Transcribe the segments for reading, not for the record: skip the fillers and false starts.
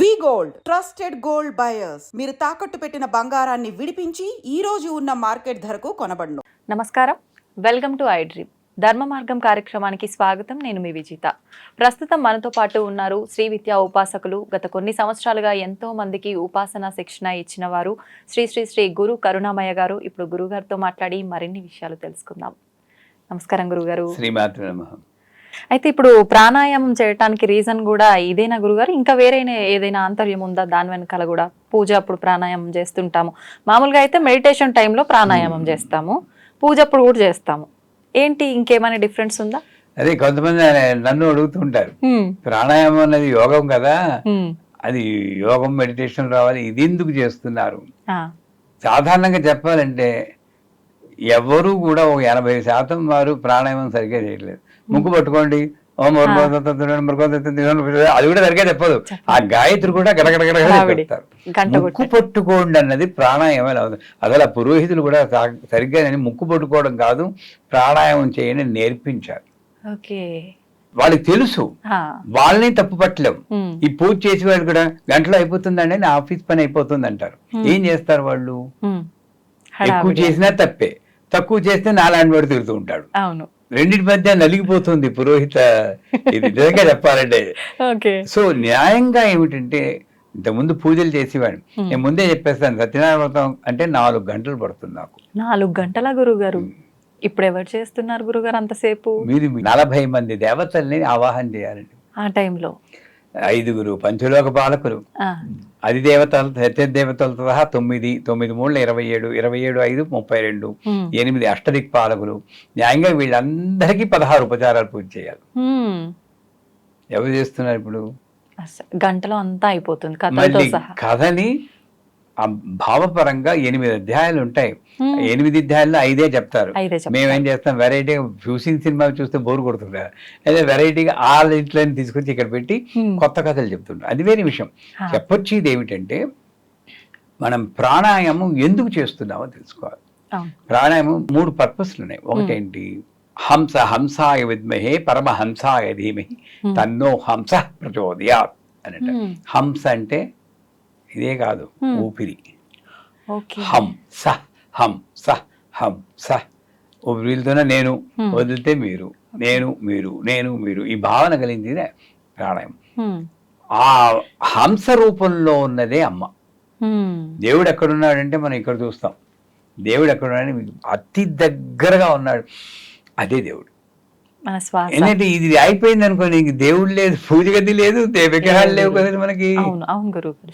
వి gold trusted gold buyers. మీరు తాకట్టు పెట్టిన బంగారాన్ని విడిపించి ఈ రోజు ఉన్న మార్కెట్ ధరకు కొనబడును. నమస్కారం, వెల్కమ్ టు ఐ డ్రీమ్. ధర్మ మార్గం కార్యక్రమానికి స్వాగతం. నేను మీ విజిత. ప్రస్తుతం మనతో పాటు ఉన్నారు శ్రీ విద్యా ఉపాసకులు. గత కొన్ని సంవత్సరాలుగా ఎంతో మందికి ఉపాసన శిక్షణ ఇచ్చిన వారు శ్రీ శ్రీ శ్రీ గురు కరుణామయ్య గారు. ఇప్పుడు గురుగారితో మాట్లాడి మరిన్ని విషయాలు తెలుసుకుందాం. నమస్కారం గురుగారు. శ్రీమాత్రే నమః. అయితే ఇప్పుడు ప్రాణాయామం చేయడానికి రీజన్ కూడా ఇదేనా గురుగారు? ఇంకా వేరే ఏదైనా ఆంతర్యం ఉందా దాని వెనకాల కూడా? పూజ అప్పుడు ప్రాణాయామం చేస్తుంటాము, మామూలుగా అయితే మెడిటేషన్ టైంలో ప్రాణాయామం చేస్తాము, పూజ అప్పుడు కూడా చేస్తాము. ఏంటి ఇంకేమైనా డిఫరెన్స్ ఉందా? అదే కొంతమంది నన్ను అడుగుతుంటారు, ప్రాణాయామం అన్నది యోగం కదా, అది యోగం మెడిటేషన్ రావాలి, ఇది ఎందుకు చేస్తున్నారు? సాధారణంగా చెప్పాలంటే ఎవరు కూడా ఒక 80% వారు ప్రాణాయామం సరిగ్గా చేయట్లేదు. ముక్కు పట్టుకోండి, అది కూడా సరిగ్గా చెప్పదు. ఆ గాయత్రి కూడా గడగడగడ చెప్తారు. ముక్కు పట్టుకోండి అన్నది ప్రాణాయామం అవుతుంది. అసలు ఆ పురోహితులు కూడా సరిగ్గా ముక్కు పట్టుకోవడం కాదు, ప్రాణాయామం చేయని నేర్పించారు. వాళ్ళకి తెలుసు, వాళ్ళని తప్పు పట్టలేం. ఈ పూజ చేసి వాళ్ళు కూడా గంటలో అయిపోతుందండి, నా ఆఫీస్ పని అయిపోతుంది అంటారు. ఏం చేస్తారు వాళ్ళు? ఎక్కువ చేసినా తప్పే, తక్కువ చేస్తే నాలాంటి వాడు తిరుగుతూ ఉంటాడు. రెండింటి మధ్య నలిగిపోతుంది పురోహిత. ఇది నిజంగా చెప్పాలంటే. సో న్యాయంగా ఏమిటంటే, ఇంతకుముందు పూజలు చేసేవాడు, నేను ముందే చెప్పేస్తాను, సత్యనారాయణ వ్రతం అంటే 4 గంటలు పడుతుంది నాకు. 4 గంటల గురుగారు? ఇప్పుడు ఎవరు చేస్తున్నారు గురుగారు అంతసేపు? మీరు 40 మంది దేవతల్ని ఆవాహన చేయాలండి ఆ టైంలో. 5 పంచలోక పాలకులు, అధిదేవతలు, సత్యదేవతలతో సహా 9, 9 3 27, 27 5 32, 8 అష్టదిక్పాలకులు. న్యాయంగా వీళ్ళందరికీ 16 ఉపచారాలు పూజ చేయాలి. ఎవరు చేస్తున్నారు ఇప్పుడు? గంటలో అంతా అయిపోతుంది. కథని భావపరంగా 8 అధ్యాయాలు ఉంటాయి. 8 అధ్యాయాల్లో 5 చెప్తారు. మేమేం చేస్తాం, వెరైటీగా చూసిన సినిమా చూస్తే బోర్ కొడుతుంటారు, అదే వెరైటీగా ఆ ఇంట్లోని తీసుకొచ్చి ఇక్కడ పెట్టి కొత్త కథలు చెప్తుంటారు. అది వేరే విషయం. చెప్పొచ్చేది ఏమిటంటే, మనం ప్రాణాయామం ఎందుకు చేస్తున్నామో తెలుసుకోవాలి. ప్రాణాయామం 3 పర్పస్లు ఉన్నాయి. ఒకటేంటి, హంసాయ విద్మహే పరమహంసాయ ధీమహి తన్నో హంస ప్రచోదయాత్ అని. హంస అంటే ఇదే కాదు, ఊపిరి. హంస హంస హంస. ఊపిరితోనే నేను, వదిలితే మీరు, నేను మీరు, నేను మీరు, ఈ భావన కలిగింది ప్రాణాయామం. ఆ హంస రూపంలో ఉన్నదే అమ్మ. దేవుడు ఎక్కడున్నాడంటే మనం ఇక్కడ చూస్తాం, దేవుడు ఎక్కడున్నాడని అతి దగ్గరగా ఉన్నాడు, అదే దేవుడు. ఎందుకంటే ఇది అయిపోయింది అనుకోండి, ఇంక దేవుడు లేదు, పూజ గది లేదు, విగ్రహాలు లేవు కదా మనకి.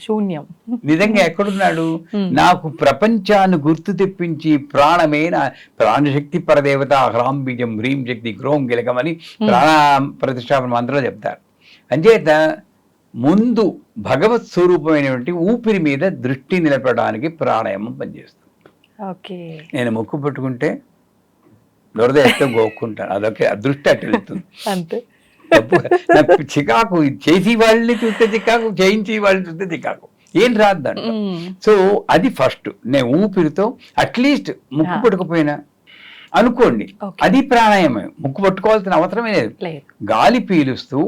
శూన్యం. నిజంగా ఎక్కడున్నాడు? నాకు ప్రపంచాన్ని గుర్తు తెప్పించి ప్రాణమైన ప్రాణశక్తి పరదేవత హ్రాం బీజం హ్రీం శక్తి గ్రోం గిలకం అని ప్రాణ ప్రతిష్టాపన మంత్రంలో చెప్తారు. అంచేత ముందు భగవత్ స్వరూపమైనటువంటి ఊపిరి మీద దృష్టి నిలపడానికి ప్రాణాయామం పనిచేస్తుంది. నేను ముక్కు పట్టుకుంటే దొరద ఎత్తే గోక్కుంటాను, అదొకే దృష్టి అట్టు వెళ్తుంది. నాకు చికాకు, చేసి వాళ్ళని చూస్తే చికాకు, చేయించి వాళ్ళని చూస్తే చికాకు, ఏం రాదు దాంట్లో. సో అది ఫస్ట్. నేను ఊపిరితో అట్లీస్ట్ ముక్కు పట్టుకుపోయినా అనుకోండి, అది ప్రాణాయామం. ముక్కు పట్టుకోవాల్సిన అవసరమే లేదు. గాలి పీలుస్తూ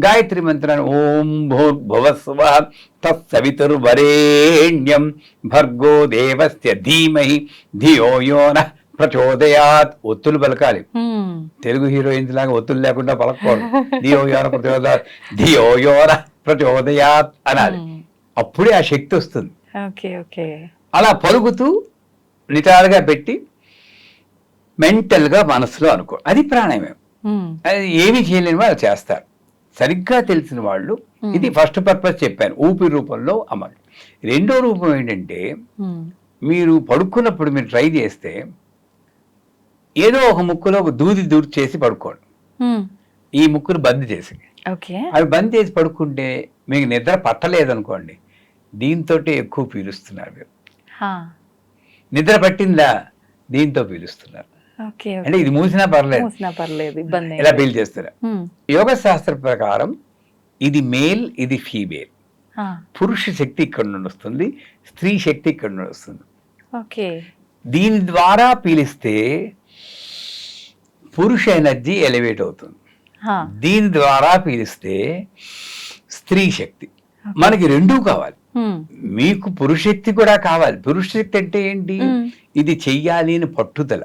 గాయత్రి మంత్రాన్ని ఓం భూర్భువస్వః తత్సవితుర్వరేణ్యం భర్గో దేవస్య ధీమహి ధియో యో నః ప్రచోదయాత్. ఒత్తులు పలకాలి. తెలుగు హీరోయిన్స్ లాగా ఒత్తులు లేకుండా పలకూడదు. ధియో యోన ప్రచోదయాత్, ధియో యోన ప్రచోదయాత్ అనాలి. అప్పుడే ఆ శక్తి వస్తుంది. అలా పలుకుతూ నిటారుగా పెట్టి మెంటల్ గా మనసులో అనుకో, అది ప్రాణాయామం. అది ఏమి చేయలేని వాళ్ళు చేస్తారు. సరిగ్గా తెలిసిన వాళ్ళు, ఇది ఫస్ట్ పర్పస్ చెప్పాను, ఊపిరి రూపంలో అమలు. రెండో రూపం ఏంటంటే, మీరు పడుకున్నప్పుడు మీరు ట్రై చేస్తే ఏదో ఒక ముక్కులో దూది చేసి పడుకోండి. ఈ ముక్కును బంద్ చేసి, అవి బంద్ చేసి పడుకుంటే మీకు నిద్ర పట్టలేదనుకోండి, దీంతో ఎక్కువ పీలుస్తున్నారు మీరు. నిద్ర పట్టిందా, దీంతో పీలుస్తున్నారు. అంటే ఇది మూసినా పర్లేదు, ఇలా పీల్ చేస్తారు. యోగ శాస్త్ర ప్రకారం ఇది మేల్, ఇది ఫీమేల్. పురుష శక్తి ఇక్కడ నుండి వస్తుంది, స్త్రీ శక్తి ఇక్కడ నుండి వస్తుంది. దీని ద్వారా పీలిస్తే పురుష ఎనర్జీ ఎలివేట్ అవుతుంది. దీని ద్వారా పీలిస్తే స్త్రీ శక్తి మనకి రెండూ కావాలి. మీకు పురుషశక్తి కూడా కావాలి. పురుషశక్తి అంటే ఏంటి? ఇది చెయ్యాలి అని పట్టుదల,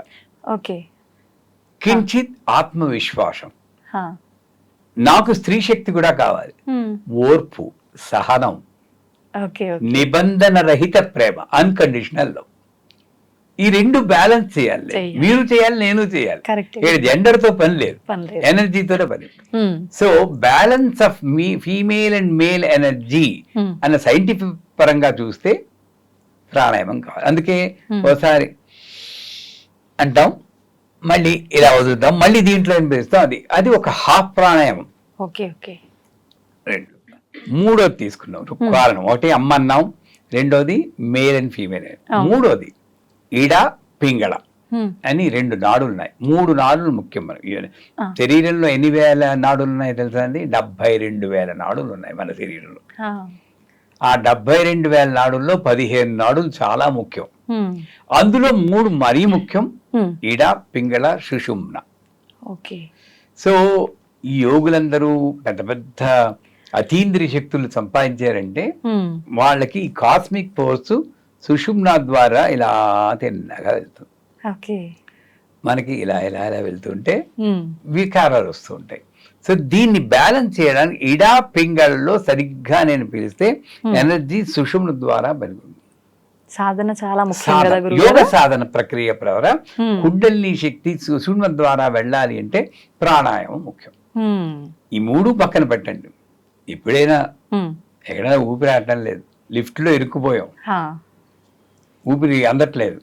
ఓకే, కించిత్ ఆత్మవిశ్వాసం. నాకు స్త్రీ శక్తి కూడా కావాలి, ఓర్పు, సహనం, ఓకే, నిబంధన రహిత ప్రేమ, అన్కండిషనల్ లవ్. ఈ రెండు బ్యాలెన్స్ చేయాలి. మీరు చేయాలి, నేను చేయాలి. జెండర్ తో పని లేదు, ఎనర్జీతోనే పని. So balance of female and male energy అన్న సైంటిఫిక్ పరంగా చూస్తే ప్రాణాయామం కావాలి. అందుకే ఒకసారి అంటాం, మళ్ళీ ఇలా వదులుతాం, మళ్ళీ దీంట్లో అనిపిస్తాం. అది ఒక హాఫ్ ప్రాణాయామం. రెండు. మూడోది తీసుకున్నాం కారణం. ఒకటి అమ్మ అన్నాం, రెండోది మేల్ అండ్ ఫీమేల్, మూడోది ఇడ పింగళ అని రెండు నాడులు ఉన్నాయి. 3 నాడులు ముఖ్యం. మన శరీరంలో ఎన్ని వేల నాడులు ఉన్నాయి తెలుసా అండి? 72,000 నాడులు ఉన్నాయి మన శరీరంలో. ఆ 72,000 నాడుల్లో 15 నాడులు చాలా ముఖ్యం. అందులో 3 మరీ ముఖ్యం, ఇడ, పింగళ, సుషుమ్న. సో ఈ యోగులందరూ పెద్ద పెద్ద అతీంద్రియ శక్తులు సంపాదించారంటే వాళ్ళకి ఈ కాస్మిక్ ఫోర్స్ సుషుమ్న ద్వారా ఇలా తిన్నగా వెళ్తుంది. మనకి ఇలా ఇలా ఇలా వెళ్తుంటే వికారాలు వస్తూ ఉంటాయి. సో దీన్ని బ్యాలెన్స్ చేయడానికి ఇడా పింగళలో సరిగ్గా నేను పిలిస్తే ఎనర్జీ సుషుమ్న ద్వారా పెరుగుతుంది. సాధన చాలా యోగ సాధన ప్రక్రియ ద్వారా కుండలిని శక్తి సుషుమ్న ద్వారా వెళ్ళాలి అంటే ప్రాణాయామం ముఖ్యం. ఈ 3 పక్కన పెట్టండి. ఎప్పుడైనా ఎక్కడైనా ఊపిరి ఆడటం లేదు, లిఫ్ట్ లో ఇరుక్కుపోయాం, ఊపిరి అందట్లేదు,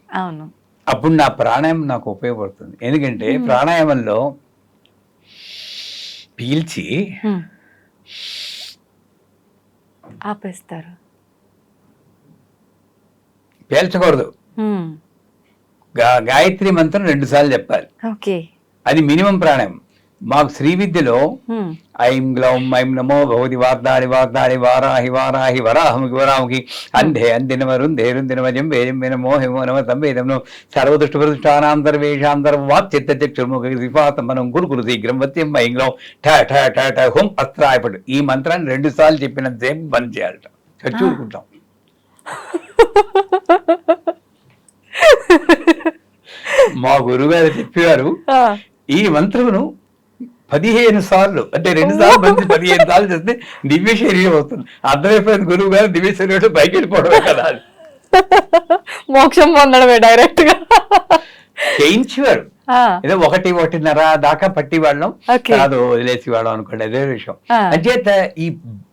అప్పుడు నా ప్రాణాయామం నాకు ఉపయోగపడుతుంది. ఎందుకంటే ప్రాణాయామంలో పీల్చి ఆపేస్తారు, పేల్చకూడదు. గాయత్రి మంత్రం 2 సార్లు చెప్పాలి. అది మినిమం ప్రాణాయామం. మాకు శ్రీ విద్యలో ఐం గ్లౌం ఐం నమో భగవతి వార్దాడి వార్దాడి వారాహి వారాహి వరాహముఖి వరాముఖి అంధే అందినమరుంధేరుందినమజం వేజం వినమో హేమో నమ సంవేదం సర్వదృష్టి ప్రతిష్టానాం సర్వేషాం సర్వవాక్ చిత్తచక్షుర్ముఖి శ్రీపాతం మనం గురుకురు శీఘ్రం వత్యం ఐం గ్లౌం ఠ ఠ ఠ ఠ హోం అస్త్రాయపడు. ఈ మంత్రాన్ని 2 సార్లు చెప్పినంతసేపు బంద్ చేయాలట. చూడుకుంటాం. మా గురుగారు చెప్పేవారు, ఈ మంత్రమును 15 సార్లు, అంటే 2 సార్లు మంచి 15 సార్లు చేస్తే దివ్య శరీరం వస్తుంది. అర్థమైపోయింది గురువు గారు దివ్య శరీరం పైకి వెళ్ళిపోవడమే కదా, మోక్షం పొందడమే డైరెక్ట్ గా చేయించేవారు. ఏదో 1-1:30 దాకా పట్టి వాళ్ళం, కాదు వదిలేసి వాళ్ళం అనుకోండి, అదే విషయం. అంచేత ఈ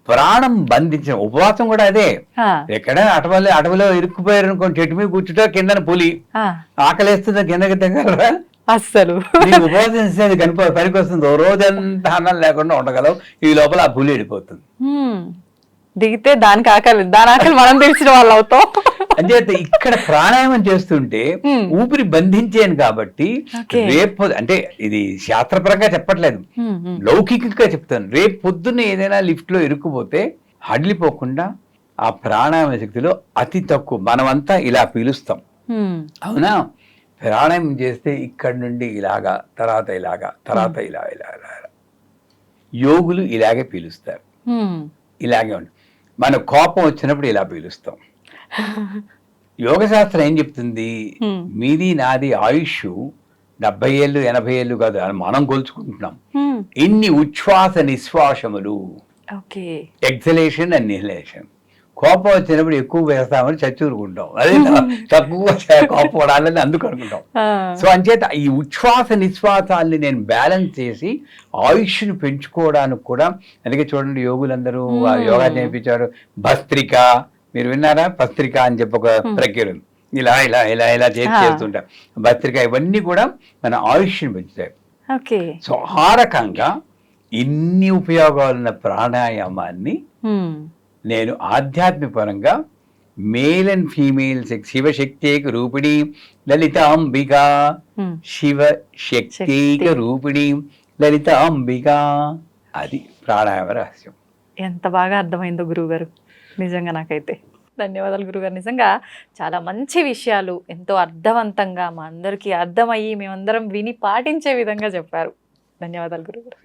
ప్రాణం బంధించిన ఉపవాసం కూడా అదే. ఎక్కడైనా అటవలో ఇరుక్కుపోయారు అనుకోండి, చెట్టు మీద కూర్చుంటా, కిందన పులి ఆకలేస్తుందా కిందకి దగ్గర అస్సలు ఉపవాసం పనికి వస్తుంది. ఓ రోజంతా అన్నం లేకుండా ఉండగలవు, ఈ లోపల ఆ పులి వెళ్ళిపోతుంది. దిగితే దాని ఆకలి మనం తెలిసిన వాళ్ళు అవుతాం. అంచేత ఇక్కడ ప్రాణాయామం చేస్తుంటే ఊపిరి బంధించాను కాబట్టి రేపు, అంటే ఇది శాస్త్రపరంగా చెప్పట్లేదు, లౌకికంగా చెప్తాను. రేపు పొద్దున్న ఏదైనా లిఫ్ట్ లో ఇరుక్కుపోతే హడిలిపోకుండా ఆ ప్రాణాయామ శక్తిలో అతి తక్కువ మనమంతా ఇలా పీలుస్తాం, అవునా? ప్రాణాయామం చేస్తే ఇక్కడ నుండి ఇలాగా, తర్వాత ఇలాగా, తర్వాత ఇలా ఇలా ఇలా. యోగులు ఇలాగే పీలుస్తారు, ఇలాగే ఉంటుంది. మన కోపం వచ్చినప్పుడు ఇలా పీలుస్తాం. యోగశాస్త్రం ఏం చెప్తుంది? మీది నాది ఆయుష్ 70 ఏళ్ళు 80 ఏళ్ళు కాదు, మనం కొలుచుకుంటున్నాం. ఇన్ని ఉచ్ఛ్వాస నిశ్వాసములు, ఎక్సలేషన్ అండ్ ఇన్హలేషన్. కోపం వచ్చినప్పుడు ఎక్కువ వేస్తామని చచ్చూరుకుంటాం, అదే తక్కువ కోపం పడాలని అందుకు అనుకుంటాం. సో అంచేత ఈ ఉచ్ఛ్వాస నిశ్వాసాల్ని నేను బ్యాలెన్స్ చేసి ఆయుష్ను పెంచుకోవడానికి కూడా, అందుకే చూడండి యోగులందరూ యోగా నేర్పించారు. భస్త్రిక, మీరు విన్నారా? భస్త్రిక అని చెప్పి ఒక ప్రక్రియ ఉంది. ఇలా ఇలా ఇలా ఇలా చేస్తుంటాం. భస్త్రిక, ఇవన్నీ కూడా మన ఆయుష్ని పెంచుతాయి. సో ఆ రకంగా ఇన్ని ఉపయోగాలున్న ప్రాణాయామాన్ని నేను ఆధ్యాత్మిక పరంగా మేల్ అండ్ ఫీమేల్ శివశక్తిక రూపిణి లలితాంబిక, శివశక్తిక రూపిణి లలితాంబిక, అది ప్రాణాయామ రహస్యం. ఎంత బాగా అర్థమైందో గురువుగారు, నిజంగా నాకైతే. ధన్యవాదాలు గురుగారు. నిజంగా చాలా మంచి విషయాలు ఎంతో అర్థవంతంగా మా అందరికీ అర్థమయ్యి మేమందరం విని పాటించే విధంగా చెప్పారు. ధన్యవాదాలు గురుగారు.